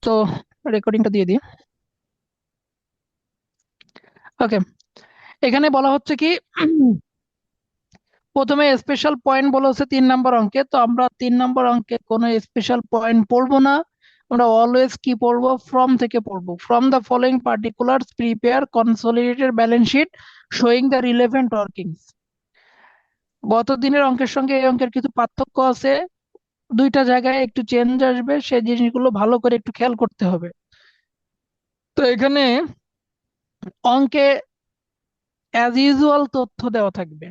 তো রেকর্ডিংটা দিয়ে দিই। ওকে, এখানে বলা হচ্ছে কি প্রথমে স্পেশাল পয়েন্ট বলা হচ্ছে 3 নম্বর অঙ্কে। তো আমরা 3 নম্বর অঙ্কে কোনো স্পেশাল পয়েন্ট পড়বো না। আমরা অলওয়েজ কি পড়বো, ফ্রম থেকে পড়বো। From the following particulars prepare consolidated balance sheet showing the relevant workings. গত দিনের অঙ্কের সঙ্গে এই অঙ্কের কিছু পার্থক্য আছে, দুইটা জায়গায় একটু চেঞ্জ আসবে, সেই জিনিসগুলো ভালো করে একটু খেয়াল করতে হবে। তো এখানে অঙ্কে অ্যাজ ইউজুয়াল তথ্য দেওয়া থাকবে।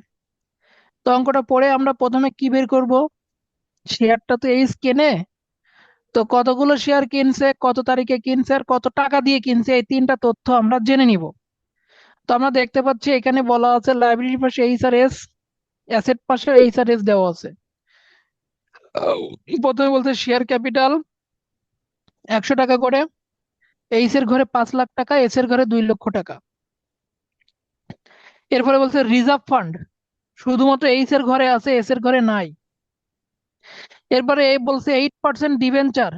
তো অঙ্কটা পড়ে আমরা প্রথমে কি বের করব, শেয়ারটা তো এইচ কেনে, তো কতগুলো শেয়ার কিনছে, কত তারিখে কিনছে, আর কত টাকা দিয়ে কিনছে, এই তিনটা তথ্য আমরা জেনে নিব। তো আমরা দেখতে পাচ্ছি এখানে বলা আছে লাইব্রেরির পাশে এইচ আর এস, অ্যাসেট পাশে এইচ আর এস দেওয়া আছে। প্রথমে বলছে শেয়ার ক্যাপিটাল 100 টাকা করে, এইচ এর ঘরে 5 লাখ টাকা, এস এর ঘরে 2 লক্ষ টাকা। এরপরে বলছে রিজার্ভ ফান্ড শুধুমাত্র এইচ এর ঘরে আছে, এস এর ঘরে নাই। এরপরে এই বলছে 8% ডিবেঞ্চার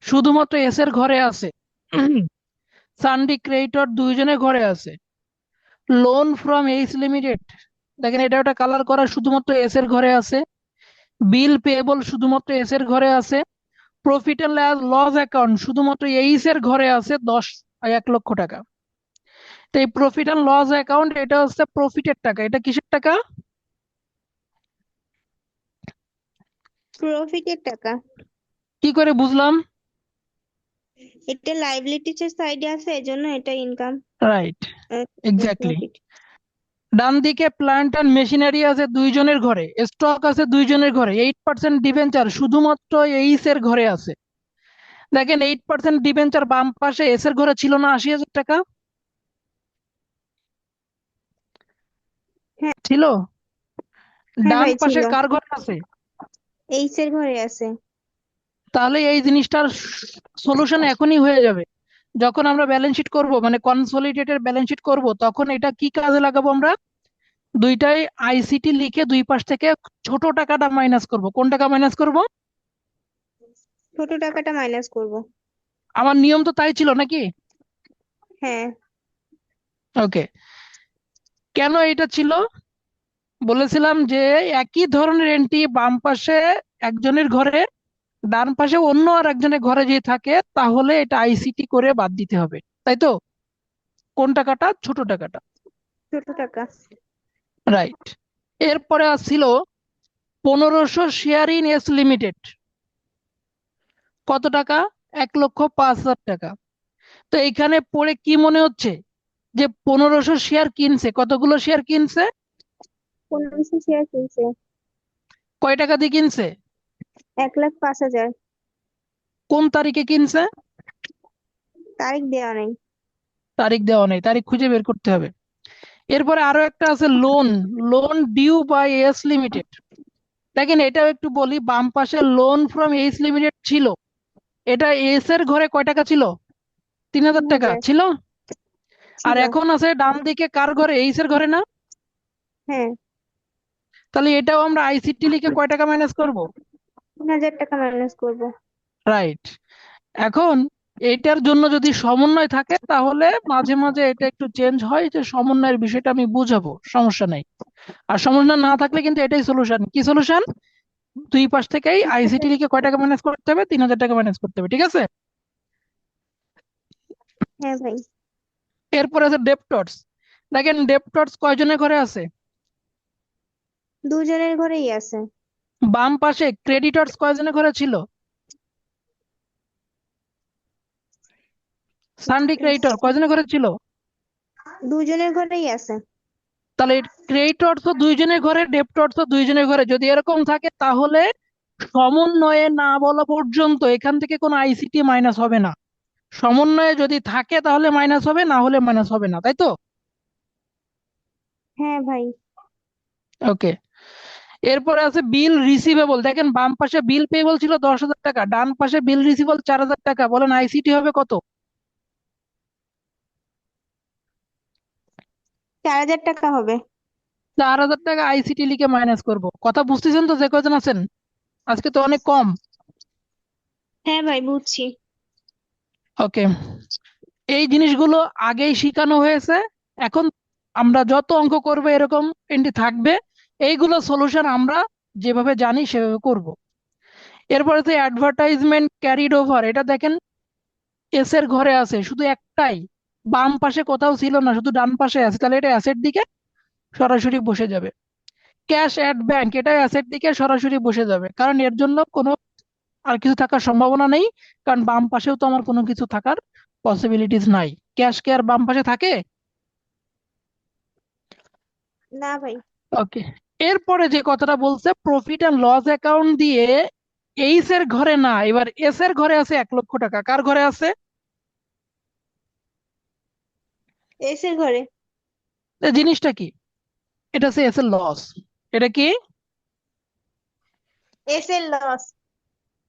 শুধুমাত্র এস এর ঘরে আছে, সানডি ক্রেডিটর দুইজনের ঘরে আছে। লোন ফ্রম এইচ লিমিটেড, দেখেন এটা ওটা কালার করা, শুধুমাত্র এস এর ঘরে আছে। বিল পেয়েবল শুধুমাত্র এস এর ঘরে আছে। প্রফিট এন্ড লস অ্যাকাউন্ট শুধুমাত্র এইচ এর ঘরে আছে 1 লক্ষ টাকা। তো এই প্রফিট এন্ড লস অ্যাকাউন্ট এটা হচ্ছে প্রফিটের টাকা, এটা কিসের টাকা? প্রফিটের টাকা। কি করে বুঝলাম? এটা লাইবিলিটিস এর সাইডে আছে, এজন্য এটা ইনকাম। Right, exactly. প্রফিট। ডান দিকে প্ল্যান্ট অ্যান্ড মেশিনারি আছে দুইজনের ঘরে, স্টক আছে দুইজনের ঘরে, 8% ডিবেঞ্চার শুধুমাত্র এইচ এর ঘরে আছে। দেখেন 8% ডিবেঞ্চার বাম পাশে এস এর ঘরে ছিল না 80,000 টাকা? হ্যাঁ। ছিল। হ্যাঁ ডান ভাই, পাশে ছিল। কার ঘরে আছে? এইচ এর ঘরে আছে। তাহলে এই জিনিসটার সলিউশন এখনই হয়ে যাবে। যখন আমরা ব্যালেন্স শিট করব, মানে কনসলিডেটেড ব্যালেন্স শিট করব, তখন এটা কি কাজে লাগাবো আমরা? দুইটাই আইসিটি লিখে দুই পাশ থেকে ছোট টাকাটা মাইনাস করব। কোন টাকা মাইনাস করব? ছোট টাকাটা মাইনাস করব। আমার নিয়ম তো তাই ছিল নাকি? হ্যাঁ। ওকে, কেন এটা ছিল? বলেছিলাম যে একই ধরনের এন্ট্রি বাম পাশে একজনের ঘরে, ডান পাশে অন্য আর একজনের ঘরে যদি থাকে, তাহলে এটা আইসিটি করে বাদ দিতে হবে, তাই তো? কোন টাকাটা? ছোট টাকাটা। ছোট টাকা। রাইট। এরপরে আসছিল 1500 শেয়ার ইন এস লিমিটেড। কত টাকা? 1,05,000 টাকা। তো এইখানে পড়ে কি মনে হচ্ছে যে 1500 শেয়ার কিনছে? কতগুলো শেয়ার কিনছে? 1500 শেয়ার কিনছে। কয় টাকা দিয়ে কিনছে? 1,05,000। কোন তারিখে কিনছে? তারিখ দেওয়া নেই। তারিখ দেওয়া নেই, তারিখ খুঁজে বের করতে হবে। এরপরে আরো একটা আছে loan, loan due by S limited. দেখেন এটাও একটু বলি, বাম পাশে লোন ফ্রম এইচ লিমিটেড ছিল, এটা এস এর ঘরে কয় টাকা ছিল? 3,000 টাকা 3,000 ছিল। আর ছিল। এখন আছে ডান দিকে কার ঘরে? এইচ এর ঘরে না? হ্যাঁ। তাহলে এটাও আমরা আইসিটি লিখে কয় টাকা মাইনাস করব? 3,000 টাকা মাইনাস করব। রাইট। এখন এইটার জন্য যদি সমন্বয় থাকে, তাহলে মাঝে মাঝে এটা একটু চেঞ্জ হয়, যে সমন্বয়ের বিষয়টা আমি বুঝাবো, সমস্যা নাই। আর সমন্বয় না থাকলে কিন্তু এটাই সলিউশন। কি সলিউশন? দুই পাশ থেকেই আইসিটি লিখে কয় টাকা মাইনাস করতে হবে? 3,000 টাকা মাইনাস করতে হবে, ঠিক আছে? হ্যাঁ ভাই। এরপর আছে ডেপ্টরস। দেখেন ডেপ্টরস কয়জনের ঘরে আছে? দুজনের ঘরেই আছে। বাম পাশে ক্রেডিটরস কয়জনের ঘরে ছিল? সানডি ক্রেডিটর কয়জনের ঘরে ছিল? দুজনের ঘরেই আছে। তাহলে ক্রেডিটরস তো দুইজনের ঘরে, ডেপ্টরস তো দুইজনের ঘরে। যদি এরকম থাকে, তাহলে সমন্বয়ে না বলা পর্যন্ত এখান থেকে কোনো আইসিটি মাইনাস হবে না। সমন্বয়ে যদি থাকে তাহলে মাইনাস হবে, না হলে মাইনাস হবে না, তাই তো? হ্যাঁ ভাই। ওকে। এরপরে আছে বিল রিসিভেবল। দেখেন বাম পাশে বিল পেয়েবল ছিল 10,000 টাকা, ডান পাশে বিল রিসিভেবল 4,000 টাকা। বলেন আইসিটি হবে কত? 4,000 টাকা হবে। 4,000 টাকা আইসিটি লিখে মাইনাস করব। কথা বুঝতেছেন তো যে কজন আছেন? আজকে তো অনেক কম। হ্যাঁ ভাই, বুঝছি। ওকে, এই জিনিসগুলো আগেই শিখানো হয়েছে। এখন আমরা যত অঙ্ক করব এরকম এন্ট্রি থাকবে, এইগুলো সলিউশন আমরা যেভাবে জানি সেভাবে করব। এরপরে যে অ্যাডভার্টাইজমেন্ট ক্যারিড ওভার, এটা দেখেন এস এর ঘরে আছে শুধু একটাই, বাম পাশে কোথাও ছিল না, শুধু ডান পাশে আছে, তাহলে এটা অ্যাসেট দিকে সরাসরি বসে যাবে। ক্যাশ অ্যাট ব্যাংক, এটা অ্যাসেট দিকে সরাসরি বসে যাবে, কারণ এর জন্য কোনো আর কিছু থাকার সম্ভাবনা নেই, কারণ বাম পাশেও তো আমার কোনো কিছু থাকার পসিবিলিটিস নাই। ক্যাশ কে আর বাম পাশে থাকে? না ভাই। ওকে, এরপরে যে কথাটা বলছে প্রফিট অ্যান্ড লস অ্যাকাউন্ট দিয়ে, এইচ এর ঘরে না, এবার এস এর ঘরে আছে 1 লক্ষ টাকা। কার ঘরে আছে? এস এর ঘরে। এই জিনিসটা কি? এটা হচ্ছে এস এর লস। এটা কি? এস এর লস।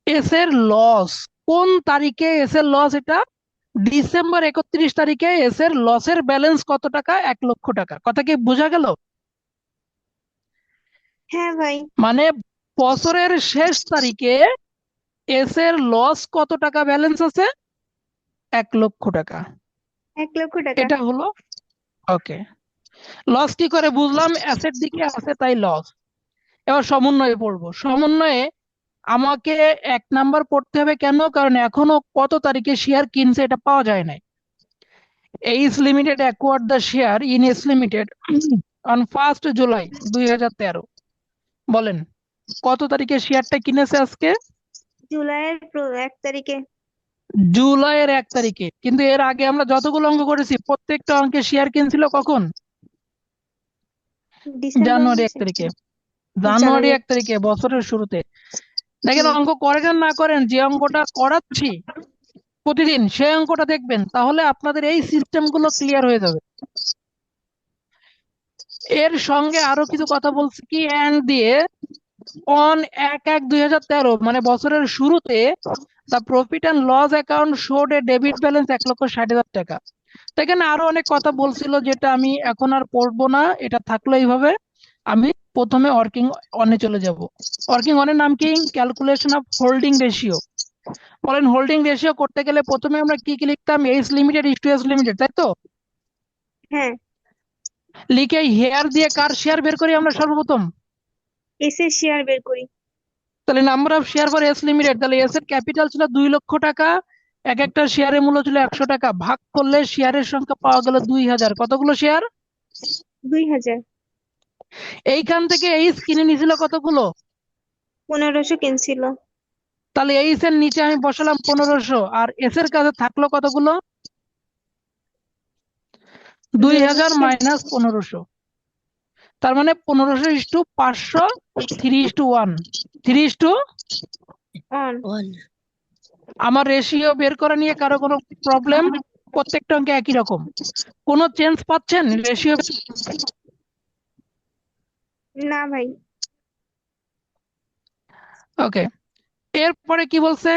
এস এর লস। কোন তারিখে এস এর লস? এটা ডিসেম্বর 31 তারিখে এস এর লসের ব্যালেন্স কত টাকা? 1 লক্ষ টাকা। কথা কি বোঝা গেল? হ্যাঁ ভাই। মানে বছরের শেষ তারিখে এস এর লস কত টাকা ব্যালেন্স আছে? 1 লক্ষ টাকা। 1 লক্ষ টাকা। এটা হলো ওকে। লস কি করে বুঝলাম? অ্যাসেট দিকে আছে তাই লস। এবার সমন্বয়ে পড়বো। সমন্বয়ে আমাকে 1 নাম্বার পড়তে হবে কেন? কারণ এখনো কত তারিখে শেয়ার কিনছে এটা পাওয়া যায় নাই। H limited acquired the share in S limited on 1 July 2013। বলেন কত তারিখে শেয়ারটা কিনেছে আজকে? জুলাইয়ের 1 তারিখে। জুলাইয়ের 1 তারিখে। কিন্তু এর আগে আমরা যতগুলো অঙ্ক করেছি প্রত্যেকটা অঙ্কে শেয়ার কিনছিল কখন? ডিসেম্বর জানুয়ারি এক মাসে। তারিখে জানুয়ারি জানুয়ারি। 1 তারিখে বছরের শুরুতে। দেখেন হুম। অঙ্ক করেন আর না করেন, যে অঙ্কটা করাচ্ছি প্রতিদিন সেই অঙ্কটা দেখবেন, তাহলে আপনাদের এই সিস্টেম গুলো ক্লিয়ার হয়ে যাবে। এর সঙ্গে আরো কিছু কথা বলছি কি এন্ড দিয়ে, অন 1/1/2013 মানে বছরের শুরুতে the profit and loss account showed a debit balance 1,60,000 টাকা। তো এখানে আরো অনেক কথা বলছিল যেটা আমি এখন আর পড়বো না, এটা থাকলো এইভাবে। আমি প্রথমে ওয়ার্কিং অনে চলে যাব। ওয়ার্কিং অনের নাম কি? Calculation of holding ratio. বলেন হোল্ডিং রেশিও করতে গেলে প্রথমে আমরা কি কি লিখতাম? H limited is to S limited, তাই তো? হ্যাঁ। লিখে হেয়ার দিয়ে কার শেয়ার বের করি আমরা সর্বপ্রথম? এস এর শেয়ার বের করি। তাহলে number of share for S limited, তাহলে এস এর ক্যাপিটাল ছিল 2 লক্ষ টাকা, এক একটা শেয়ারের মূল্য ছিল 100 টাকা, ভাগ করলে শেয়ারের সংখ্যা পাওয়া গেল 2000। কতগুলো শেয়ার? 2000। এইখান থেকে এইচ কিনে নিছিল কতগুলো? 1500 কিনছিল। তাহলে এইচ এর নিচে আমি বসালাম 1500, আর এস এর কাছে থাকলো কতগুলো? 2000 2000। মাইনাস 1500। তার মানে 1500 × 500, 3:1। 3:, অন। আমার রেশিও বের করা নিয়ে কারো কোনো প্রবলেম? প্রত্যেকটা অঙ্কে একই রকম, কোনো চেঞ্জ পাচ্ছেন রেশিও? না ভাই। ওকে, এরপরে কি বলছে?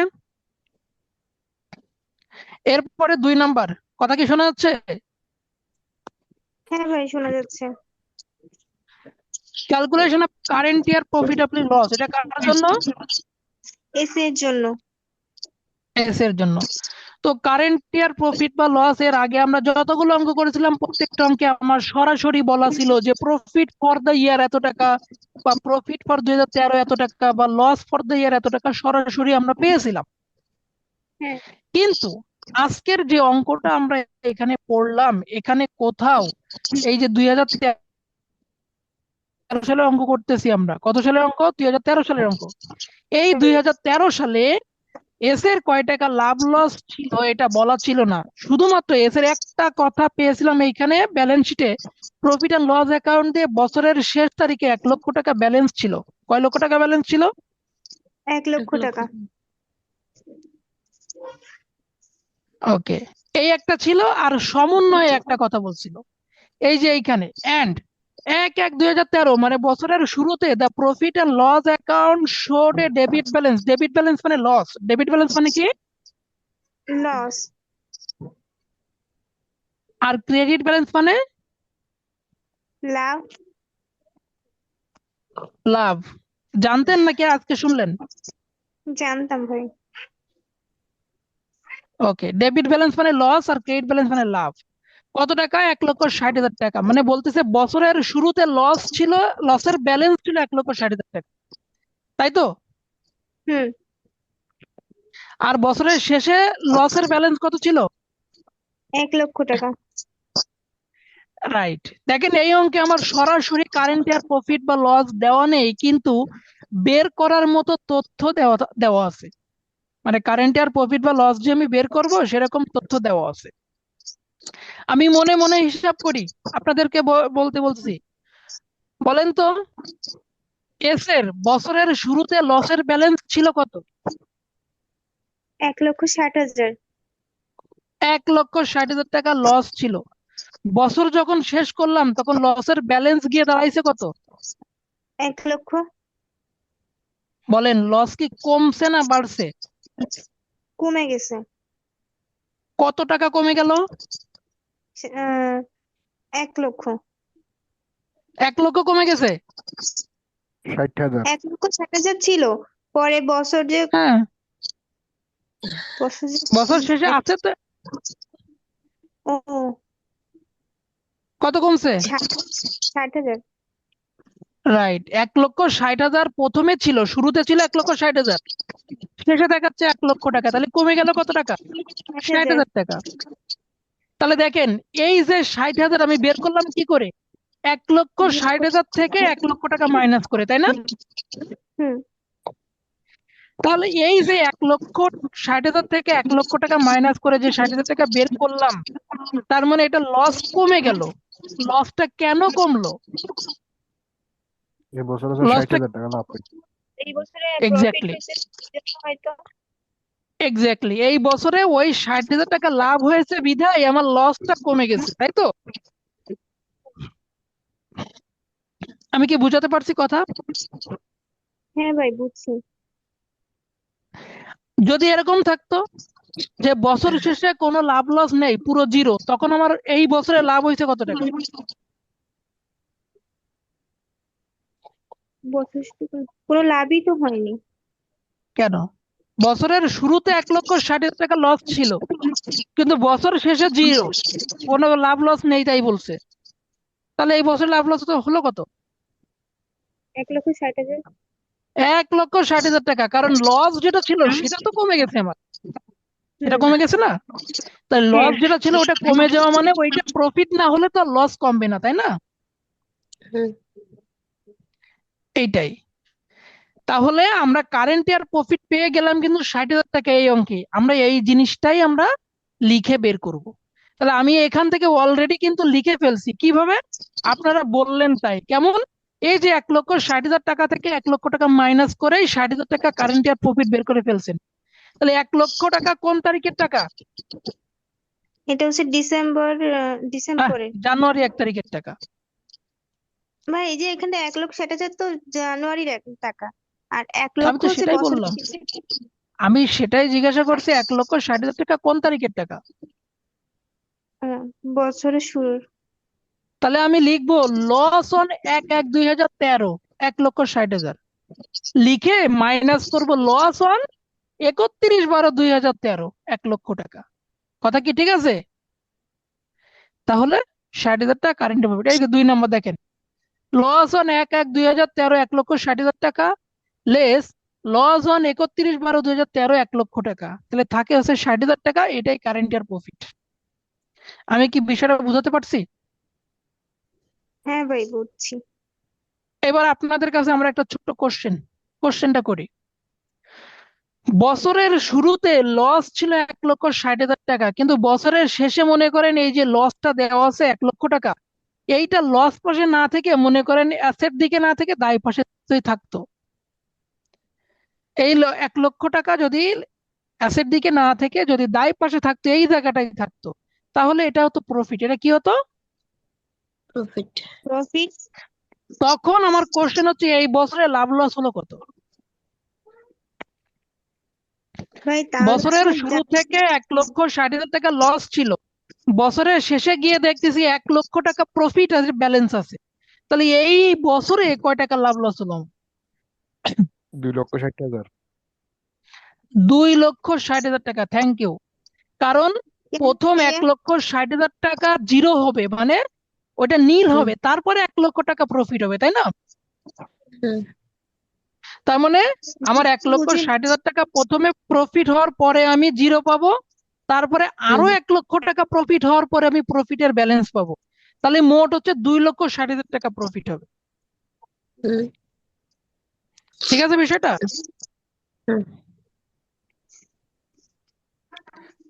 এরপরে 2 নাম্বার, কথা কি শোনা যাচ্ছে? হ্যাঁ ভাই, শোনা যাচ্ছে। Calculation of current year profitably loss, এটা কার জন্য? এস এর জন্য। এস এর জন্য। তো কারেন্ট ইয়ার প্রফিট বা লস এর আগে আমরা যতগুলো অঙ্ক করেছিলাম প্রত্যেকটা অঙ্কে আমার সরাসরি বলা ছিল যে প্রফিট ফর দ্য ইয়ার এত টাকা, বা প্রফিট ফর 2013 এত টাকা, বা লস ফর দ্য ইয়ার এত টাকা, সরাসরি আমরা পেয়েছিলাম। হ্যাঁ। কিন্তু আজকের যে অঙ্কটা আমরা এখানে পড়লাম, এখানে কোথাও এই যে 2013 সালের অঙ্ক করতেছি আমরা, কত সালের অঙ্ক? 2013 সালের অঙ্ক। এই 2013 সালে এস এর কয় টাকা লাভ লস ছিল এটা বলা ছিল না, শুধুমাত্র এস এর একটা কথা পেয়েছিলাম এইখানে ব্যালেন্স শিটে, প্রফিট অ্যান্ড লস অ্যাকাউন্ট দিয়ে বছরের শেষ তারিখে 1 লক্ষ টাকা ব্যালেন্স ছিল। কয় লক্ষ টাকা ব্যালেন্স ছিল? 1 লক্ষ টাকা। ওকে, এই একটা ছিল। আর সমন্বয়ে একটা কথা বলছিল, এই যে এইখানে এন্ড 1/1/2013 মানে বছরের শুরুতে the profit and loss account showed a debit balance. Debit balance মানে লস, ডেবিট ব্যালেন্স মানে কি? লস। আর ক্রেডিট ব্যালেন্স মানে লাভ। লাভ। জানতেন নাকি আজকে শুনলেন? জানতাম ভাই। ওকে, ডেবিট ব্যালেন্স মানে লস আর ক্রেডিট ব্যালেন্স মানে লাভ। কত টাকা? 1,60,000 টাকা। মানে বলতেছে বছরের শুরুতে লস ছিল, লসের ব্যালেন্স ছিল 1,60,000 টাকা, তাই তো? হুম। আর বছরের শেষে লসের ব্যালেন্স কত ছিল? 1,00,000 টাকা। রাইট। দেখেন এই অঙ্কে আমার সরাসরি কারেন্ট ইয়ার প্রফিট বা লস দেওয়া নেই, কিন্তু বের করার মতো তথ্য দেওয়া দেওয়া আছে। মানে কারেন্ট ইয়ার প্রফিট বা লস যে আমি বের করব সেরকম তথ্য দেওয়া আছে। আমি মনে মনে হিসাব করি, আপনাদেরকে বলতে বলছি। বলেন তো, এস এর বছরের শুরুতে লসের ব্যালেন্স ছিল কত? 1,60,000। 1,60,000 টাকা লস ছিল। বছর যখন শেষ করলাম তখন লসের ব্যালেন্স গিয়ে দাঁড়াইছে কত? 1,00,000। বলেন, লস কি কমছে না বাড়ছে? কমে গেছে। কত টাকা কমে গেল? 1,00,000। 1,00,000 কমে গেছে। 60,000। 1,60,000 ছিল। পরে হ্যাঁ, বছর যে বছর শেষে আছে তো। ও কত কমছে? 60,000। রাইট, 1,60,000 প্রথমে ছিল, শুরুতে ছিল 1,60,000, শেষে দেখাচ্ছে 1,00,000 টাকা। তাহলে কমে গেল কত টাকা? 60,000। 60,000 টাকা। তাহলে দেখেন, এই যে 60,000 আমি বের করলাম কি করে? 1,60,000 থেকে 1,00,000 টাকা মাইনাস করে, তাই না? হুম। তাহলে এই যে 1,60,000 থেকে 1,00,000 টাকা মাইনাস করে যে 60,000 টাকা বের করলাম, তার মানে এটা লস কমে গেল। লসটা কেন কমলো? এই বছর আছে লসটা 60,000 টাকা লাভ হয়েছে। এই বছরে প্রফিট এক্স্যাক্টলি, হয়েছে এজন্য হয়তো। এক্স্যাক্টলি এই বছরে ওই 60,000 টাকা লাভ হয়েছে বিধায় আমার লসটা কমে গেছে, তাই তো? আমি কি বুঝাতে পারছি কথা? হ্যাঁ ভাই, বুঝছি। যদি এরকম থাকতো যে বছর শেষে কোনো লাভ লস নেই, পুরো জিরো, তখন আমার এই বছরে লাভ হয়েছে কত টাকা? বছর শুরুতে কোনো লাভই তো হয়নি। কেন? বছরের শুরুতে 1,60,000 টাকা লস ছিল, কিন্তু বছর শেষে জিরো, কোনো লাভ লস নেই তাই বলছে। তাহলে এই বছর লাভ লস তো হলো কত? 1,60,000। 1,60,000 টাকা, কারণ লস যেটা ছিল সেটা তো কমে গেছে আমার। সেটা হুম। কমে গেছে না? তাই হ্যাঁ। লস যেটা ছিল ওটা কমে যাওয়া মানে ওইটা প্রফিট না হলে তো লস কমবে না, তাই না? হুম। এইটাই। তাহলে আমরা কারেন্ট ইয়ার প্রফিট পেয়ে গেলাম কিন্তু 60,000 টাকা এই অঙ্কে। আমরা এই জিনিসটাই আমরা লিখে বের করব। তাহলে আমি এখান থেকে অলরেডি কিন্তু লিখে ফেলছি। কিভাবে? আপনারা বললেন তাই। কেমন? এই যে 1,60,000 টাকা থেকে 1,00,000 টাকা মাইনাস করে 60,000 টাকা কারেন্ট ইয়ার প্রফিট বের করে ফেলছেন। তাহলে 1,00,000 টাকা কোন তারিখের টাকা? এটা হচ্ছে ডিসেম্বরে। জানুয়ারি 1 তারিখের টাকা। ভাই এই যে এখানে 1,60,000 তো জানুয়ারির টাকা। আর এক আমি লক্ষ তো হচ্ছে সেটাই বছরের বললাম। শেষে। আমি সেটাই জিজ্ঞাসা করছি, 1,60,000 টাকা কোন তারিখের টাকা? বছরের শুরুর। তাহলে আমি লিখবো লস অন 1/1/2013, 1,60,000 লিখে মাইনাস করবো লস অন 31/12/2013, 1,00,000 টাকা। কথা কি ঠিক আছে? তাহলে 60,000 টাকা কারেন্ট প্রফিট। এই যে 2 নম্বর দেখেন, লস অন 1/1/2013, 1,60,000 টাকা, লেস লস অন 31/12/2013, 1,00,000 টাকা। তাহলে থাকে হচ্ছে 60,000 টাকা, এটাই কারেন্ট ইয়ার প্রফিট। আমি কি বিষয়টা বুঝাতে পারছি? হ্যাঁ ভাই, বুঝছি। এবার আপনাদের কাছে আমরা একটা ছোট্ট কোশ্চেনটা করি। বছরের শুরুতে লস ছিল 1,60,000 টাকা, কিন্তু বছরের শেষে মনে করেন এই যে লসটা দেওয়া আছে 1,00,000 টাকা, এইটা লস পাশে না থেকে মনে করেন অ্যাসেট দিকে না থেকে দায় পাশে থাকতো। এই 1,00,000 টাকা যদি অ্যাসেট দিকে না থেকে যদি দায় পাশে থাকতো, এই জায়গাটাই থাকতো, তাহলে এটা হতো প্রফিট। এটা কি হতো? প্রফিট। তখন আমার কোশ্চেন হচ্ছে এই বছরে লাভ লস হলো কত? ভাই তাহলে বছরের শুরু থেকে 1,60,000 টাকা লস ছিল, বছরের শেষে গিয়ে দেখতেছি 1,00,000 টাকা প্রফিট আছে, ব্যালেন্স আছে। তাহলে এই বছরে কয় টাকা লাভ লস হলো? 2,60,000। 2,60,000 টাকা। Thank you. কারণ প্রথম ভাইয়া 1,60,000 টাকা জিরো হবে, মানে ওটা নীল হুম হবে, তারপরে 1 লক্ষ টাকা প্রফিট হবে, তাই না? হুম তার মানে আমার ঠিক 1,60,000 টাকা প্রথমে প্রফিট হওয়ার পরে আমি জিরো পাবো, তারপরে আরো হুম 1 লক্ষ টাকা প্রফিট হওয়ার পরে আমি প্রফিটের ব্যালেন্স পাবো। তাহলে মোট হচ্ছে 2,60,000 টাকা প্রফিট হবে। হুম ঠিক আছে বিষয়টা? হুম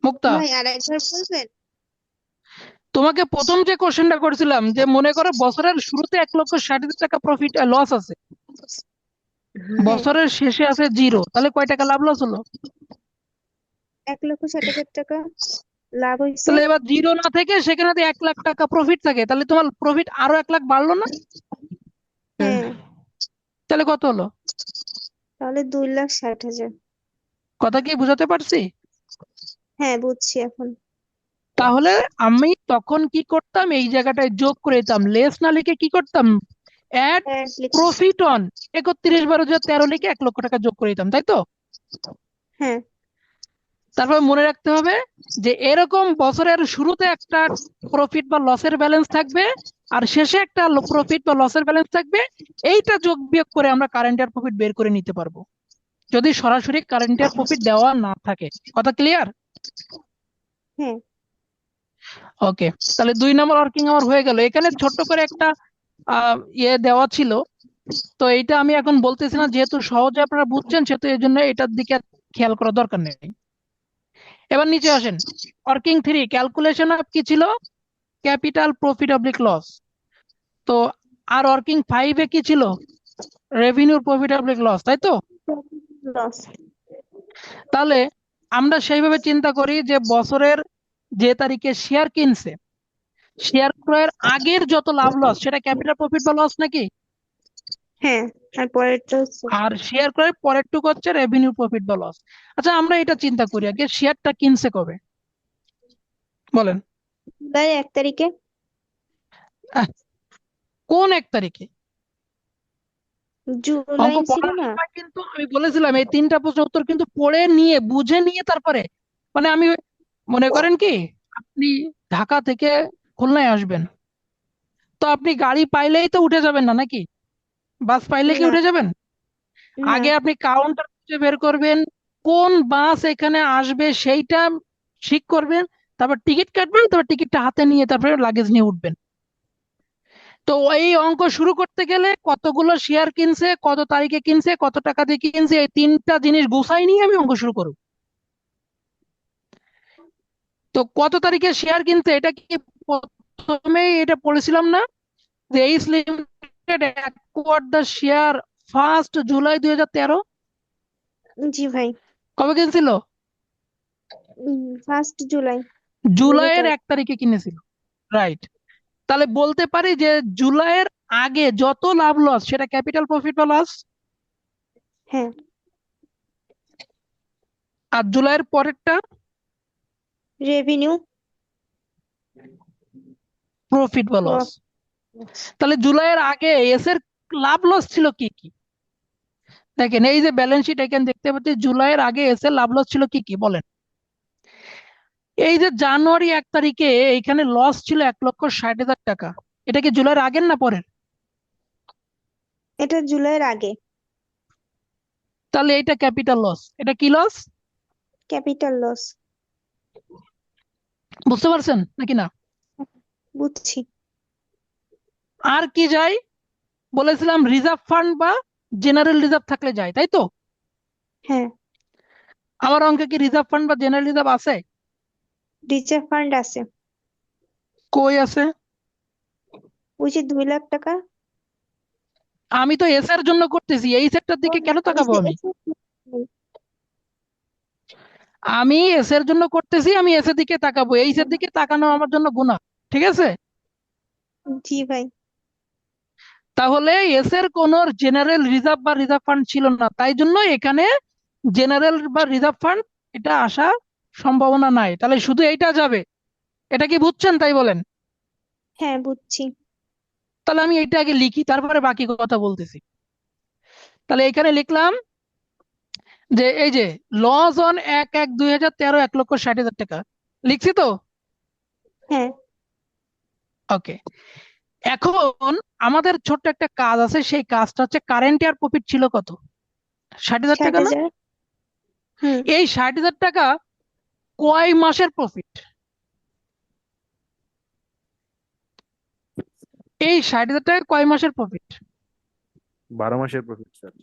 মুক্তা, ভাই আর একবার বলবেন? তোমাকে প্রথম যে কোশ্চেনটা করেছিলাম, যে মনে করো বছরের শুরুতে 1,60,000 টাকা প্রফিট লস আছে, হ্যাঁ বছরের শেষে আছে জিরো, তাহলে কয় টাকা লাভ লস হলো? 1,60,000 টাকা লাভ হয়েছে। তাহলে এবার জিরো না থেকে সেখানে যদি 1 লাখ টাকা প্রফিট থাকে, তাহলে তোমার প্রফিট আরো 1 লাখ বাড়লো না? হুম হ্যাঁ, তাহলে কত হলো? তাহলে 2,60,000। কথা কি বুঝাতে পারছি? হ্যাঁ, বুঝছি এখন। তাহলে আমি তখন কি করতাম, এই জায়গাটায় যোগ করে দিতাম, লেস না লিখে কি করতাম, অ্যাড হ্যাঁ, প্রফিট অন 31/12/13 লিখে 1 লক্ষ টাকা যোগ করে দিতাম, তাই তো? হ্যাঁ, তারপর মনে রাখতে হবে যে এরকম বছরের শুরুতে একটা প্রফিট বা লসের ব্যালেন্স থাকবে, আর শেষে একটা প্রফিট বা লসের ব্যালেন্স থাকবে। এইটা যোগ বিয়োগ করে আমরা কারেন্ট ইয়ার প্রফিট বের করে নিতে পারবো, যদি সরাসরি কারেন্ট ইয়ার প্রফিট দেওয়া না থাকে। কথা ক্লিয়ার? হ্যাঁ। ওকে, তাহলে 2 নম্বর ওয়ার্কিং আমার হয়ে গেল। এখানে ছোট্ট করে একটা ইয়ে দেওয়া ছিল, তো এইটা আমি এখন বলতেছি না, যেহেতু সহজে আপনারা বুঝছেন, সেহেতু এই জন্য এটার দিকে আর খেয়াল করার দরকার নেই। এবার নিচে আসেন, ওয়ার্কিং 3 ক্যালকুলেশন অফ কি ছিল, ক্যাপিটাল প্রফিট অবলিক লস। তো আর ওয়ার্কিং 5 কি ছিল, রেভিনিউ প্রফিট অবলিক লস, তাই তো? লস। তাহলে আমরা সেইভাবে চিন্তা করি যে বছরের যে তারিখে শেয়ার কিনছে, শেয়ার ক্রয়ের আগের যত লাভ লস সেটা ক্যাপিটাল প্রফিট বা লস নাকি? হ্যাঁ, আর পরেরটা হচ্ছে আর শেয়ার ক্রয়ের পরের টুকু হচ্ছে রেভিনিউ প্রফিট বা লস। আচ্ছা, আমরা এটা চিন্তা করি আগে, শেয়ারটা কিনছে কবে বলেন? জুলাই 1 তারিখে। আহ, কোন 1 তারিখে? অঙ্ক জুলাই ছিল পড়ার না? সময় কিন্তু আমি বলেছিলাম এই 3টা প্রশ্নের উত্তর কিন্তু পড়ে নিয়ে বুঝে নিয়ে তারপরে, মানে আমি, মনে করেন কি, আপনি ঢাকা থেকে খুলনায় আসবেন, তো আপনি গাড়ি পাইলেই তো উঠে যাবেন না নাকি? বাস পাইলে কি না, উঠে যাবেন? না। আগে আপনি কাউন্টার খুঁজে বের করবেন, কোন বাস এখানে আসবে সেইটা ঠিক করবেন, তারপর টিকিট কাটবেন, তারপর টিকিটটা হাতে নিয়ে তারপরে লাগেজ নিয়ে উঠবেন। তো এই অঙ্ক শুরু করতে গেলে কতগুলো শেয়ার কিনছে, কত তারিখে কিনছে, কত টাকা দিয়ে কিনছে, এই 3টা জিনিস গুছাই নিয়ে আমি অঙ্ক শুরু করব। তো কত তারিখে শেয়ার কিনছে এটা কি প্রথমেই এটা পড়েছিলাম না, যে H limited acquired the share 1 July 2013? জি ভাই। কবে কিনছিল? 1 জুলাই জুলাইয়ের 2013। 1 তারিখে কিনেছিল, রাইট? তাহলে বলতে পারি যে জুলাইয়ের আগে যত লাভ লস সেটা ক্যাপিটাল প্রফিট বা লস, হ্যাঁ, আর জুলাইয়ের পরেরটা রেভিনিউ প্রফিট বা লস। লস। তাহলে জুলাইয়ের আগে এস এর লাভ লস ছিল কি কি? দেখেন এই যে ব্যালেন্স শিট, এখানে দেখতে পাচ্ছি জুলাইয়ের আগে এস এর লাভ লস ছিল কি কি বলেন? এই যে জানুয়ারি 1 তারিখে এইখানে লস ছিল 1,60,000 টাকা, এটা কি জুলাইয়ের আগের না পরের? এটা জুলাইয়ের আগে। তাহলে এটা ক্যাপিটাল লস, এটা কি লস? Capital loss. বুঝতে পারছেন নাকি না? বুঝছি। আর কি যায়, বলেছিলাম রিজার্ভ ফান্ড বা জেনারেল রিজার্ভ থাকলে যায়, তাই তো? হ্যাঁ, আমার অঙ্কে কি রিজার্ভ ফান্ড বা জেনারেল রিজার্ভ আছে? রিজার্ভ ফান্ড আছে। কই আছে? ওই যে 2 লাখ টাকা। আমি তো এস এর জন্য করতেছি, এই সেটটার ও দিকে না, কেন ওই তাকাবো যে আমি? আমি এস এর জন্য করতেছি, আমি এস এর দিকে তাকাবো, এই এর দিকে তাকানো আমার জন্য গুনাহ, ঠিক আছে? জি ভাই। তাহলে এস এর কোন জেনারেল রিজার্ভ বা রিজার্ভ ফান্ড ছিল না, তাই জন্য এখানে জেনারেল বা রিজার্ভ ফান্ড এটা আসা সম্ভাবনা নাই, তাহলে শুধু এইটা যাবে। এটা কি বুঝছেন তাই বলেন? হ্যাঁ, বুঝছি। তাহলে আমি এটা আগে লিখি, তারপরে বাকি কথা বলতেছি। তাহলে এখানে লিখলাম যে এই যে লস অন 1/1/2013 1,60,000 টাকা, লিখছি তো? হ্যাঁ, ওকে, এখন আমাদের ছোট্ট একটা কাজ আছে, সেই কাজটা হচ্ছে কারেন্ট ইয়ার প্রফিট ছিল কত? 60,000 টাকা না? 60,000। হুম। এই 60,000 টাকা কয় মাসের প্রফিট? এই 60,000 টাকা কয় মাসের প্রফিট? 12 মাসের profit sir.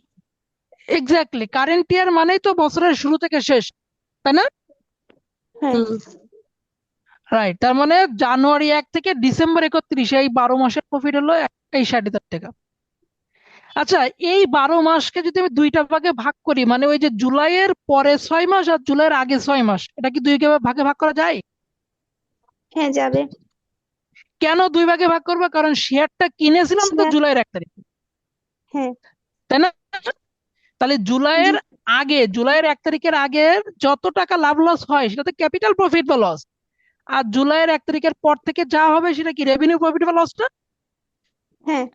Exactly, current year মানেই তো বছরের শুরু থেকে শেষ, তাই না? হ্যাঁ, হুম রাইট, তার মানে জানুয়ারি 1 থেকে ডিসেম্বর 31, এই 12 মাসের প্রফিট হলো এই 60,000 টাকা। আচ্ছা, এই 12 মাসকে যদি আমি দুইটা ভাগে ভাগ করি, মানে ওই যে জুলাইয়ের পরে 6 মাস আর জুলাইয়ের আগে 6 মাস, এটা কি দুই ভাগে ভাগ করা যায়? হ্যাঁ যাবে। কেন দুই ভাগে ভাগ করবো? কারণ শেয়ারটা কিনেছিলাম তো শেয়ার। জুলাইয়ের 1 তারিখে, হ্যাঁ। তাই না? তাহলে জি। জুলাইয়ের 1 তারিখের আগের যত টাকা লাভ লস হয় সেটা তো ক্যাপিটাল প্রফিট বা লস, আর জুলাইয়ের 1 তারিখের পর থেকে যা হবে সেটা কি রেভিনিউ প্রফিট বা লসটা? হ্যাঁ।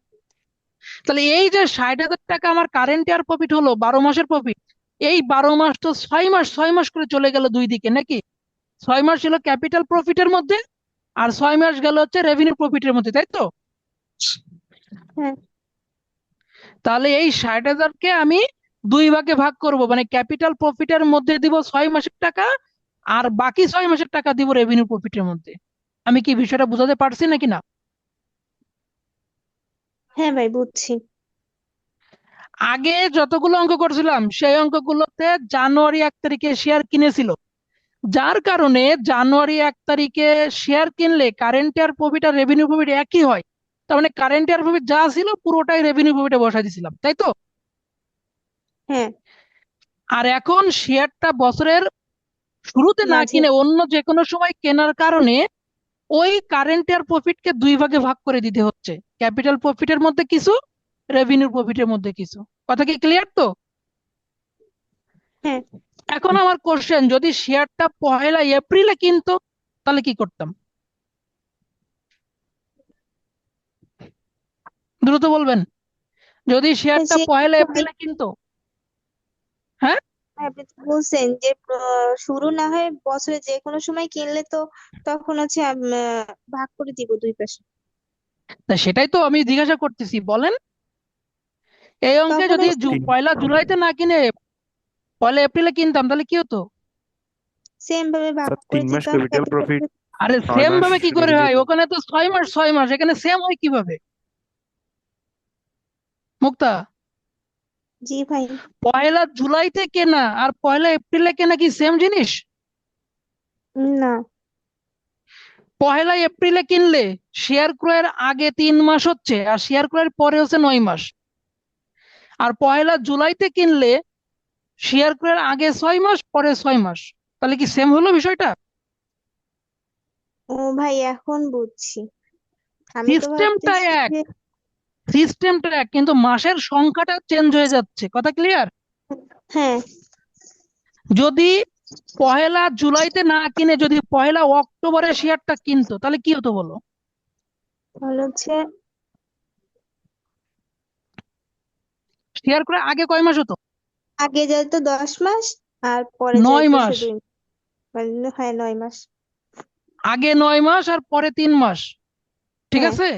তাহলে এই যে 60,000 টাকা আমার কারেন্ট ইয়ার প্রফিট হলো, 12 মাসের প্রফিট, এই 12 মাস তো 6 মাস করে চলে গেল দুই দিকে নাকি? 6 মাস ছিল ক্যাপিটাল প্রফিটের মধ্যে, আর 6 মাস গেল হচ্ছে রেভিনিউ প্রফিটের মধ্যে, তাই তো? হ্যাঁ। তাহলে এই 60,000-কে আমি দুই ভাগে ভাগ করব, মানে ক্যাপিটাল প্রফিটের মধ্যে দিব 6 মাসের টাকা, আর বাকি 6 মাসের টাকা দিব রেভিনিউ প্রফিটের মধ্যে। আমি কি বিষয়টা বোঝাতে পারছি নাকি না? হ্যাঁ ভাই, বুঝছি। আগে যতগুলো অঙ্ক করছিলাম সেই অঙ্কগুলোতে জানুয়ারি 1 তারিখে শেয়ার কিনেছিল, যার কারণে জানুয়ারি 1 তারিখে শেয়ার কিনলে কারেন্ট ইয়ার প্রফিট আর রেভিনিউ প্রফিট একই হয়। তার মানে কারেন্ট ইয়ার প্রফিট যা ছিল পুরোটাই রেভিনিউ প্রফিটে বসাই দিয়েছিলাম, তাই তো? হ্যাঁ। আর এখন শেয়ারটা বছরের শুরুতে না মাঝে। কিনে অন্য যে কোনো সময় কেনার কারণে ওই কারেন্ট ইয়ার প্রফিটকে দুই ভাগে ভাগ করে দিতে হচ্ছে, ক্যাপিটাল প্রফিটের মধ্যে কিছু, রেভিনিউ প্রফিটের মধ্যে কিছু। কথা কি ক্লিয়ার তো? হ্যাঁ। এখন আমার কোশ্চেন, যদি শেয়ারটা 1 এপ্রিলে কিনতো তাহলে কি করতাম? দ্রুত বলবেন। যদি শেয়ারটা যে 1 এপ্রিলে কিনতো, হ্যাঁ, আপনি তো বলছেন যে শুরু না হয় বছরে যে কোনো সময় কিনলে তো তখন হচ্ছে ভাগ করে দিব দুই পাশে। তা সেটাই তো আমি জিজ্ঞাসা করতেছি, বলেন। এই অঙ্কে তখন যদি ওই 1 জুলাইতে না কিনে 1 এপ্রিলে কিনতাম তাহলে কি হতো? সেম ভাবে ভাগ স্যার করে 3 মাস দিতাম ক্যাপিটাল ক্যাপিটাল। প্রফিট, আরে 9 সেম মাস ভাবে কি করে রেভিনিউ হয়? প্রফিট। ওখানে তো 6 মাস 6 মাস, এখানে সেম হয় কিভাবে মুক্তা? জি ভাই। 1 জুলাইতে কেনা আর 1 এপ্রিলে কেনা কি সেম জিনিস? না। 1 এপ্রিলে কিনলে শেয়ার ক্রয়ের আগে 3 মাস হচ্ছে, আর শেয়ার ক্রয়ের পরে হচ্ছে 9 মাস। আর 1 জুলাইতে কিনলে শেয়ার ক্রয়ের আগে 6 মাস, পরে 6 মাস। তাহলে কি সেম হলো বিষয়টা? ও ভাই, এখন বুঝছি। আমি তো সিস্টেমটা ভাবতেছি এক, যে কিন্তু মাসের সংখ্যাটা চেঞ্জ হয়ে যাচ্ছে। কথা ক্লিয়ার? হ্যাঁ। যদি 1 জুলাইতে না কিনে যদি 1 অক্টোবরে শেয়ারটা কিনতো তাহলে কি হতো বলো? তাহলে হচ্ছে শেয়ার করে আগে কয় মাস হতো? আগে যায় তো 10 মাস, আর পরে যায় নয় তো মাস শুধু মানে হ্যাঁ 9 মাস। আগে 9 মাস আর পরে 3 মাস, ঠিক হ্যাঁ। আছে?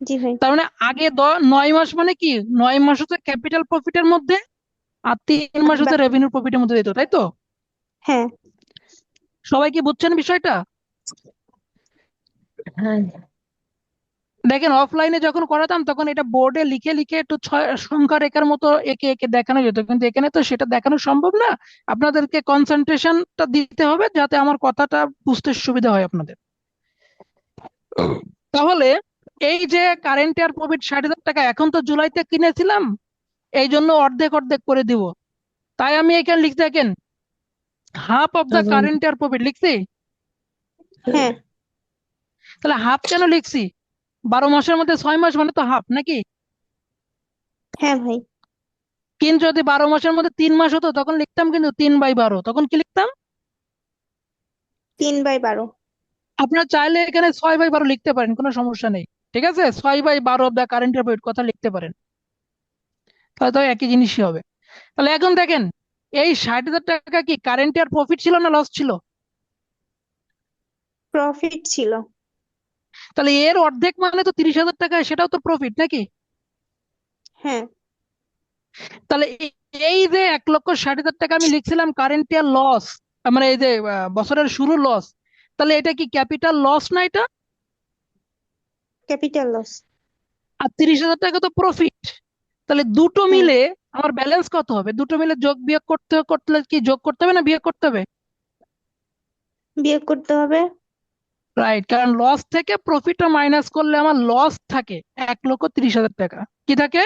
জি ভাই। তার মানে আগে 9 মাস মানে কি, 9 মাস হচ্ছে ক্যাপিটাল প্রফিটের মধ্যে, আর 3 মাস হচ্ছে বাকি। রেভিনিউ প্রফিটের মধ্যে দিত, তাই তো? হ্যাঁ। সবাই কি বুঝছেন বিষয়টা? হ্যাঁ দেখেন, অফলাইনে যখন করাতাম তখন এটা বোর্ডে লিখে লিখে একটু সংখ্যা রেখার মতো এঁকে এঁকে দেখানো যেত, কিন্তু এখানে তো সেটা দেখানো সম্ভব না। আপনাদেরকে কনসেন্ট্রেশনটা দিতে হবে যাতে আমার কথাটা বুঝতে সুবিধা হয় আপনাদের। তাহলে এই যে কারেন্ট ইয়ার প্রফিট 60,000 টাকা, এখন তো জুলাইতে কিনেছিলাম, এই জন্য অর্ধেক অর্ধেক করে দিব। তাই আমি এখানে লিখতে, দেখেন, হাফ অফ দ্য তখন কারেন্ট ইয়ার প্রফিট লিখছি। হ্যাঁ। তাহলে হাফ কেন লিখছি? 12 মাসের মধ্যে 6 মাস মানে তো হাফ নাকি? হ্যাঁ ভাই। কিন্তু যদি 12 মাসের মধ্যে 3 মাস হতো তখন লিখতাম কিন্তু 3/12, তখন কি লিখতাম? 3/12। আপনারা চাইলে এখানে 6/12 লিখতে পারেন, কোনো সমস্যা নেই, ঠিক আছে? 6/12 of the current year profit কথা লিখতে পারেন, তাহলে তো একই জিনিসই হবে। তাহলে এখন দেখেন, এই 60,000 টাকা কি কারেন্ট ইয়ার প্রফিট ছিল না লস ছিল? প্রফিট ছিল। তাহলে এর অর্ধেক মানে তো 30,000 টাকা, সেটাও তো প্রফিট নাকি? হ্যাঁ, তাহলে এই যে 1,60,000 টাকা আমি লিখছিলাম কারেন্ট ইয়ার লস, মানে এই যে বছরের শুরু লস, তাহলে এটা কি ক্যাপিটাল লস না এটা? Capital loss. আর 30,000 টাকা তো প্রফিট। তাহলে দুটো হ্যাঁ, মিলে আমার ব্যালেন্স কত হবে? দুটো মিলে যোগ বিয়োগ করতে কি যোগ করতে হবে না বিয়োগ করতে হবে? বিয়োগ করতে হবে। রাইট, কারণ লস থেকে প্রফিটটা মাইনাস করলে আমার লস থাকে 1,30,000 টাকা। কি থাকে?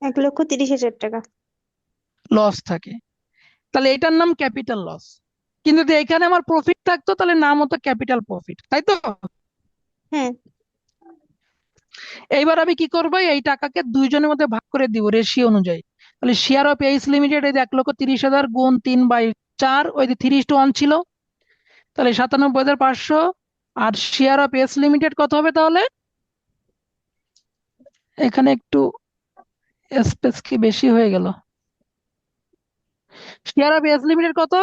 1,30,000 টাকা। লস থাকে। তাহলে এটার নাম ক্যাপিটাল লস। কিন্তু যদি এখানে আমার প্রফিট থাকতো তাহলে নাম হতো ক্যাপিটাল প্রফিট, তাই তো? হ্যাঁ, এইবার আমি কি করবো, এই টাকাকে দুইজনের মধ্যে ভাগ করে দিব রেশিও অনুযায়ী। তাহলে শেয়ার অফ এইচ লিমিটেড এই যে 1,30,000 গুণ 3/4, ওই যে 3:1 ছিল, তাহলে 97,500। আর শেয়ার অফ এস লিমিটেড কত হবে তাহলে? এখানে একটু স্পেস কি বেশি হয়ে গেল। শেয়ার অফ এস লিমিটেড কত?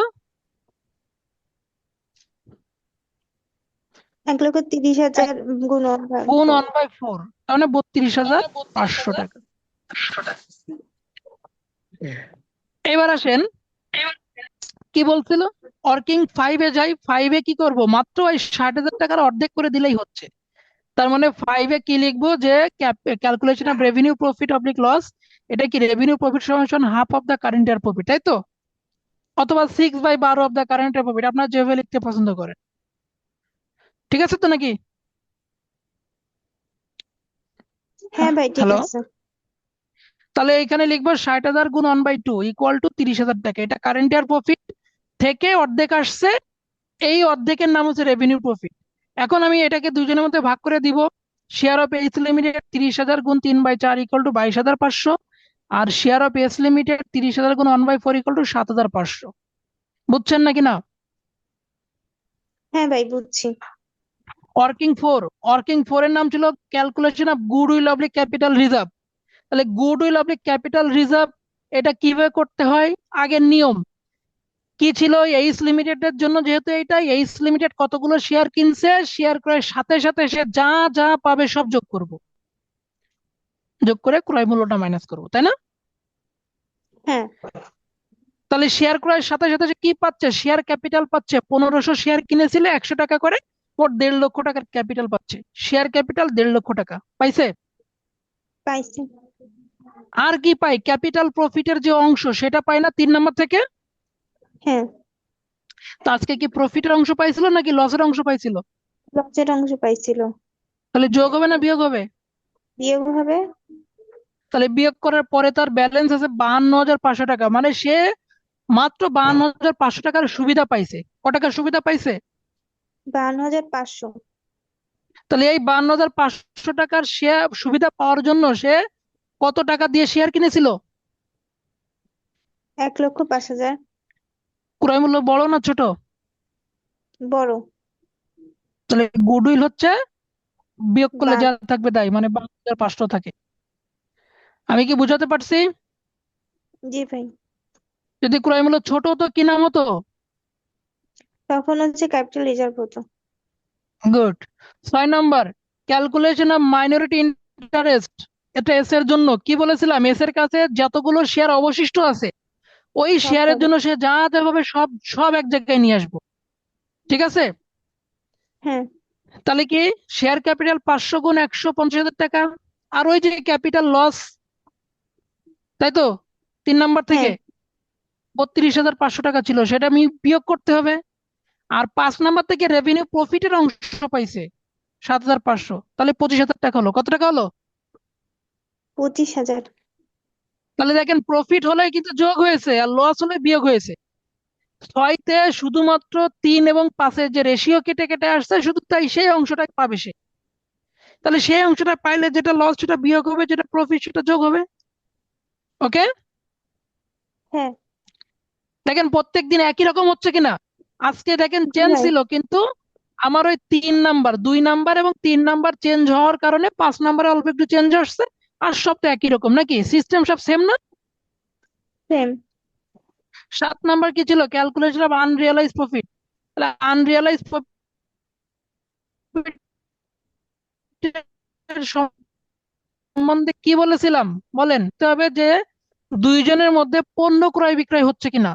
1,30,000 গুণ 1/4। গুণ 1/4, তার মানে 32,500 টাকা। এবার আসেন, কি বলছিল? ওয়ার্কিং 5-এ যাই, 5-এ কি করব, মাত্র ওই 60,000 টাকার অর্ধেক করে দিলেই হচ্ছে। তার মানে 5-এ কি লিখবো, যে calculation of revenue profit oblique loss, এটা কি রেভিনিউ প্রফিট সমান half of the current year profit, তাই তো? অথবা 6/12 of the current year profit, আপনারা যেভাবে লিখতে পছন্দ করেন। ঠিক আছে তো নাকি? হ্যাঁ ভাই, ঠিক হ্যালো, আছে। তাহলে এখানে লিখবো 60,000 গুণ 1/2 ইকুয়াল টু 30,000 টাকা। এটা কারেন্ট ইয়ার প্রফিট থেকে অর্ধেক আসছে, এই অর্ধেকের নাম হচ্ছে রেভিনিউ প্রফিট। এখন আমি এটাকে দুজনের মধ্যে ভাগ করে দিব। শেয়ার অফ এইচ লিমিটেড 30,000 গুণ 3/4 ইকুয়াল টু 22,500। আর শেয়ার অফ এস লিমিটেড 30,000 গুণ 1/4 ইকুয়াল টু 7,500। বুঝছেন নাকি না? হ্যাঁ ভাই, বুঝছি। ওয়ার্কিং ফোর এর নাম ছিল calculation of goodwill oblique capital reserve. তাহলে গুডউইল অবলিক ক্যাপিটাল রিজার্ভ এটা কিভাবে করতে হয়? আগের নিয়ম কি ছিল? এইচ লিমিটেডের জন্য যেহেতু এটা এইচ লিমিটেড কতগুলো শেয়ার কিনছে, শেয়ার ক্রয়ের সাথে সাথে সে যা যা পাবে সব যোগ করব, যোগ করে ক্রয় মূল্যটা মাইনাস করব, তাই না? হ্যাঁ, তাহলে শেয়ার ক্রয়ের সাথে সাথে সে কি পাচ্ছে? শেয়ার ক্যাপিটাল পাচ্ছে। 1,500 শেয়ার কিনেছিলে 100 টাকা করে, মোট 1.5 লক্ষ টাকার ক্যাপিটাল পাচ্ছে। শেয়ার ক্যাপিটাল 1.5 লক্ষ টাকা পাইছে। পাইছি। আর কি পাই? ক্যাপিটাল প্রফিটের যে অংশ সেটা পাই না 3 নাম্বার থেকে? হ্যাঁ, তো আজকে কি প্রফিটের অংশ পাইছিল নাকি লসের অংশ পাইছিল? লসের অংশ পাইছিল। তাহলে যোগ হবে না বিয়োগ হবে? বিয়োগ হবে। তাহলে বিয়োগ করার পরে তার ব্যালেন্স আছে 52,500 টাকা, মানে সে মাত্র 52,500 টাকার সুবিধা পাইছে। ক টাকার সুবিধা পাইছে? 52,500। তাহলে এই 52,500 টাকার শেয়ার সুবিধা পাওয়ার জন্য সে কত টাকা দিয়ে শেয়ার কিনেছিল? 1,05,000। ক্রয় মূল্য বড় না ছোট? বড়। তাহলে গুডউইল হচ্ছে বিয়োগ করলে বা যা থাকবে তাই, মানে 52,500 থাকে। আমি কি বুঝাতে পারছি? জি ভাই। যদি ক্রয় মূল্য ছোট হতো কি নাম হতো? তখন হচ্ছে ক্যাপিটাল রিজার্ভ হতো। Good. 6 number, calculation of minority interest. এটা এস এর জন্য কি বলেছিলাম? এস এর কাছে যতগুলো শেয়ার অবশিষ্ট আছে ওই সব শেয়ারের পাবে। জন্য সে যা দেবে সব সব এক জায়গায় নিয়ে আসবো। ঠিক আছে? হ্যাঁ, তাহলে কি শেয়ার ক্যাপিটাল 500 গুণ 150,000 টাকা। আর ওই যে ক্যাপিটাল লস, তাই তো, 3 নম্বর থেকে হ্যাঁ, 32,500 টাকা ছিল, সেটা আমি বিয়োগ করতে হবে। আর 5 নম্বর থেকে রেভিনিউ প্রফিটের অংশ পাইছে 7,500, তাহলে 25,000 টাকা হলো। কত টাকা হলো? 25,000। তাহলে দেখেন প্রফিট হলে কিন্তু যোগ হয়েছে আর লস হলে বিয়োগ হয়েছে। 6-তে শুধুমাত্র 3 এবং 5-এর যে রেশিও কেটে কেটে আসছে, শুধু তাই সেই অংশটা পাবে সে। তাহলে সেই অংশটা পাইলে যেটা লস সেটা বিয়োগ হবে, যেটা প্রফিট সেটা যোগ হবে। ওকে? হ্যাঁ দেখেন প্রত্যেকদিন একই রকম হচ্ছে কিনা। আজকে দেখেন চেঞ্জ ভাই। ছিল, কিন্তু আমার ওই 3 নাম্বার, 2 নাম্বার এবং 3 নাম্বার চেঞ্জ হওয়ার কারণে 5 নাম্বারে অল্প একটু চেঞ্জ আসছে। আর সব তো একই রকম নাকি? সিস্টেম সব সেম না? সেম। 7 নাম্বার কি ছিল? Calculation of unrealise profit. তাহলে আনরিয়ালাইজ সম্বন্ধে কি বলেছিলাম বলেন তো হবে যে দুইজনের মধ্যে পণ্য ক্রয় বিক্রয় হচ্ছে কিনা।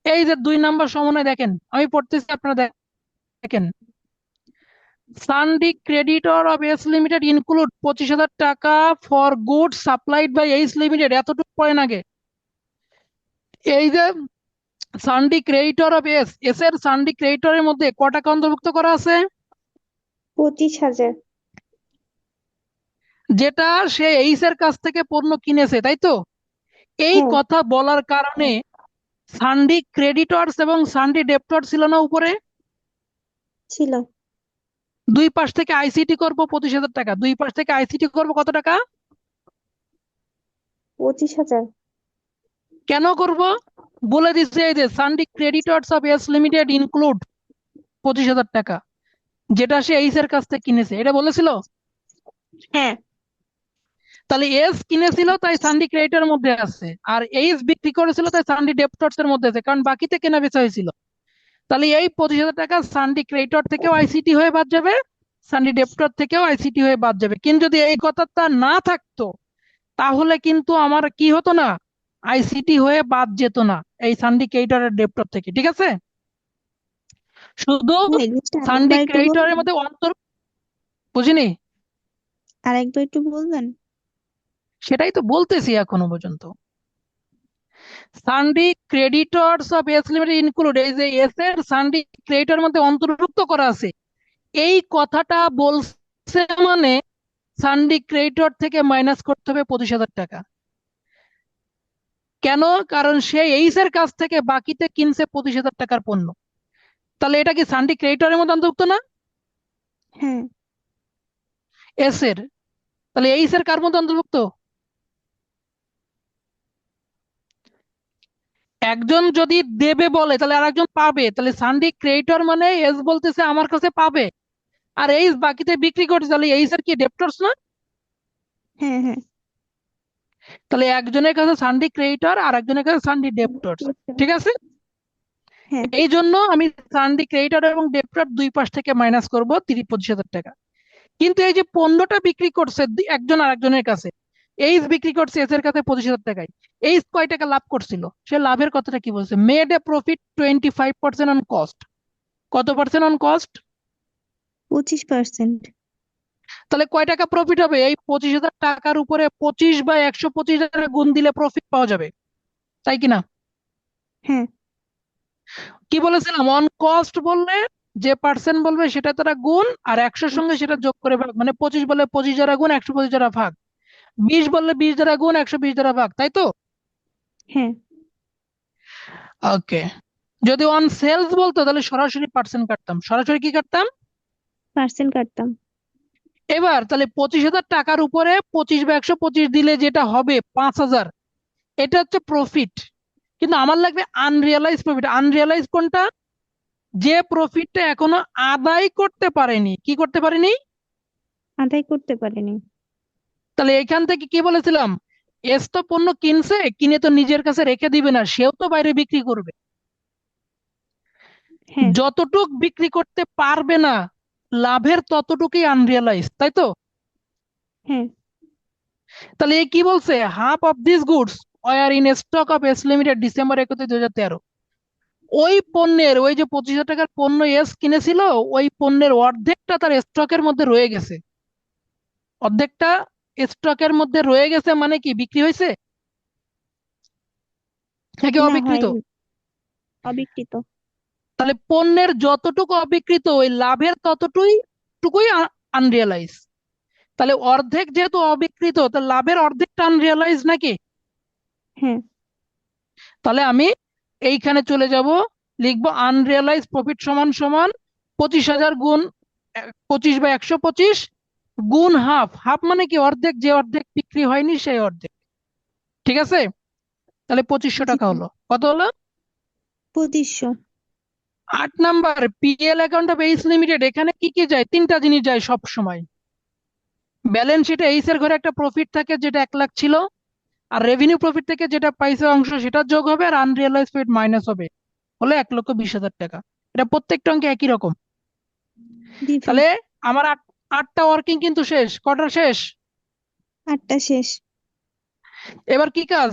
এই যে 2 নাম্বার সমন্বয় দেখেন, আমি পড়তেছি আপনারা দেখেন। Sundry creditor of S limited include 25,000 টাকা for goods supplied by S limited, এতটুকু পয়েন্ট আগে। এই যে sundry creditor of S, S এর সানডি ক্রেডিটরের মধ্যে ক টাকা অন্তর্ভুক্ত করা আছে? 25,000। যেটা সে এইস এর কাছ থেকে পণ্য কিনেছে, তাই তো? এই হ্যাঁ কথা বলার কারণে সানডি ক্রেডিটরস এবং সানডি ডেপ্টর ছিল না উপরে? ছিল। দুই পাশ থেকে আইসিটি করব 25,000 টাকা, দুই পাশ থেকে আইসিটি করব কত টাকা? 25,000। কেন করব? বলে দিচ্ছে এই যে সানডি ক্রেডিটরস অফ এস লিমিটেড ইনক্লুড 25,000 টাকা, যেটা সে এইস এর কাছ থেকে কিনেছে, এটা বলেছিল। হ্যাঁ তাহলে এস কিনেছিল তাই সানডি ক্রেডিটরের মধ্যে আছে, আর এইস বিক্রি করেছিল তাই সানডি ডেপ্টরস এর মধ্যে আছে, কারণ বাকিতে কেনা বেচা হয়েছিল। তাহলে এই 25,000 টাকা সানডি ক্রেডিটর থেকেও আইসিটি হয়ে বাদ যাবে, সানডি ডেপ্টর থেকেও আইসিটি হয়ে বাদ যাবে। কিন্তু যদি এই কথাটা না থাকতো তাহলে কিন্তু আমার কি হতো না, আইসিটি হয়ে বাদ যেত না এই সানডি ক্রেডিটরের ডেপ্টর থেকে, ঠিক আছে? শুধু এই জিনিসটা সানডি আরেকবার একটু ক্রেডিটরের বলবেন? মধ্যে অন্তর, বুঝিনি? আরেকবার একটু বলবেন? সেটাই তো বলতেছি এখনো পর্যন্ত। সানডি ক্রেডিটরস অফ এস লিমিটেড ইনক্লুড, এই যে এস এর সানডি ক্রেডিটর মধ্যে অন্তর্ভুক্ত করা আছে, এই কথাটা বলছে মানে সানডি ক্রেডিটর থেকে মাইনাস করতে হবে 25,000 টাকা। কেন? কারণ সে এইস এর কাছ থেকে বাকিতে কিনছে 25,000 টাকার পণ্য। তাহলে এটা কি সানডি ক্রেডিটরের মধ্যে অন্তর্ভুক্ত না? হ্যাঁ এস এর। তাহলে এইস এর কার মধ্যে অন্তর্ভুক্ত? একজন যদি দেবে বলে তাহলে আর একজন পাবে, তাহলে সানডি ক্রেডিটর মানে এস বলতেছে আমার কাছে পাবে, আর এইস বাকিতে বিক্রি করছে, তাহলে এইস এর কি ডেপ্টরস না? হ্যাঁ হ্যাঁ তাহলে একজনের কাছে সানডি ক্রেডিটর আর একজনের কাছে সানডি ডেপ্টরস, ঠিক আছে? হ্যাঁ এই জন্য আমি সানডি ক্রেডিটর এবং ডেপ্টর দুই পাশ থেকে মাইনাস করবো 25,000 টাকা। কিন্তু এই যে পণ্যটা বিক্রি করছে একজন আর একজনের কাছে, এইস বিক্রি করছে এস এর কাছে 25,000 টাকায়, এইস কয় টাকা লাভ করছিল? সে লাভের কথাটা কি বলছে? Made a profit 25% on cost. কত পার্সেন্ট অন কস্ট? 25%। তাহলে কয় টাকা প্রফিট হবে? এই 25,000 টাকার উপরে 25 বা 125 টাকা গুণ দিলে প্রফিট পাওয়া যাবে, তাই কিনা? হ্যাঁ কি বলেছিলাম? অন কস্ট বললে যে পার্সেন্ট বলবে সেটা তারা গুণ, আর 100-র সঙ্গে সেটা যোগ করে ভাগ, মানে 25 বলে 25 দ্বারা গুণ, 125 দ্বারা ভাগ, 20 বললে 20 দ্বারা গুণ, 120 দ্বারা ভাগ, তাই তো? হ্যাঁ ওকে। যদি অন সেলস বলতো তাহলে সরাসরি পার্সেন্ট কাটতাম, সরাসরি কি কাটতাম? পার্সেন্ট কাটতাম। এবার তাহলে 25,000 টাকার উপরে 25 বা 125 দিলে যেটা হবে 5,000, এটা হচ্ছে প্রফিট। কিন্তু আমার লাগবে আনরিয়ালাইজ প্রফিট। আনরিয়ালাইজ কোনটা? যে প্রফিটটা এখনো আদায় করতে পারেনি। কি করতে পারেনি? আদায় করতে পারিনি। তাহলে এখান থেকে কি বলেছিলাম? এস তো পণ্য কিনছে, কিনে তো নিজের কাছে রেখে দিবে না, সেও তো বাইরে বিক্রি করবে। হ্যাঁ যতটুক বিক্রি করতে পারবে না লাভের ততটুকুই আনরিয়ালাইজ, তাই তো? হ্যাঁ তাহলে এ কি বলছে? Half of this goods were in stock of S limited December 31, 2013। ওই পণ্যের, ওই যে 25,000 টাকার পণ্য এস কিনেছিল, ওই পণ্যের অর্ধেকটা তার স্টকের মধ্যে রয়ে গেছে। অর্ধেকটা স্টকের মধ্যে রয়ে গেছে মানে কি বিক্রি হয়েছে নাকি না অবিকৃত? হয়নি, অবিকৃত। তাহলে পণ্যের যতটুকু অবিকৃত ওই লাভের টুকুই আনরিয়ালাইজ। তাহলে অর্ধেক যেহেতু অবিকৃত, তাহলে লাভের অর্ধেকটা আনরিয়ালাইজ নাকি? হ্যাঁ তাহলে আমি এইখানে চলে যাব, লিখবো আনরিয়ালাইজ প্রফিট সমান সমান 25,000 গুণ 25 বা 125 গুণ হাফ। হাফ মানে কি? অর্ধেক, যে অর্ধেক বিক্রি হয়নি সেই অর্ধেক, ঠিক আছে? তাহলে 2500 টাকা হলো। কত হলো? 2500। 8 number, PL account of H limited. এখানে কি কি যায়? 3টা জিনিস যায় সব সময়। ব্যালেন্স শিটে এইচ এর ঘরে একটা প্রফিট থাকে যেটা 1 লাখ ছিল, আর রেভিনিউ প্রফিট থেকে যেটা পাইছে অংশ সেটা যোগ হবে, আর আনরিয়ালাইজ প্রফিট মাইনাস হবে, হলো 1,20,000 টাকা। এটা প্রত্যেকটা অঙ্কে একই রকম। জি ভাই, তাহলে আমার আটটা ওয়ার্কিং কিন্তু শেষ। কটা শেষ? 8টা শেষ। এবার কি কাজ?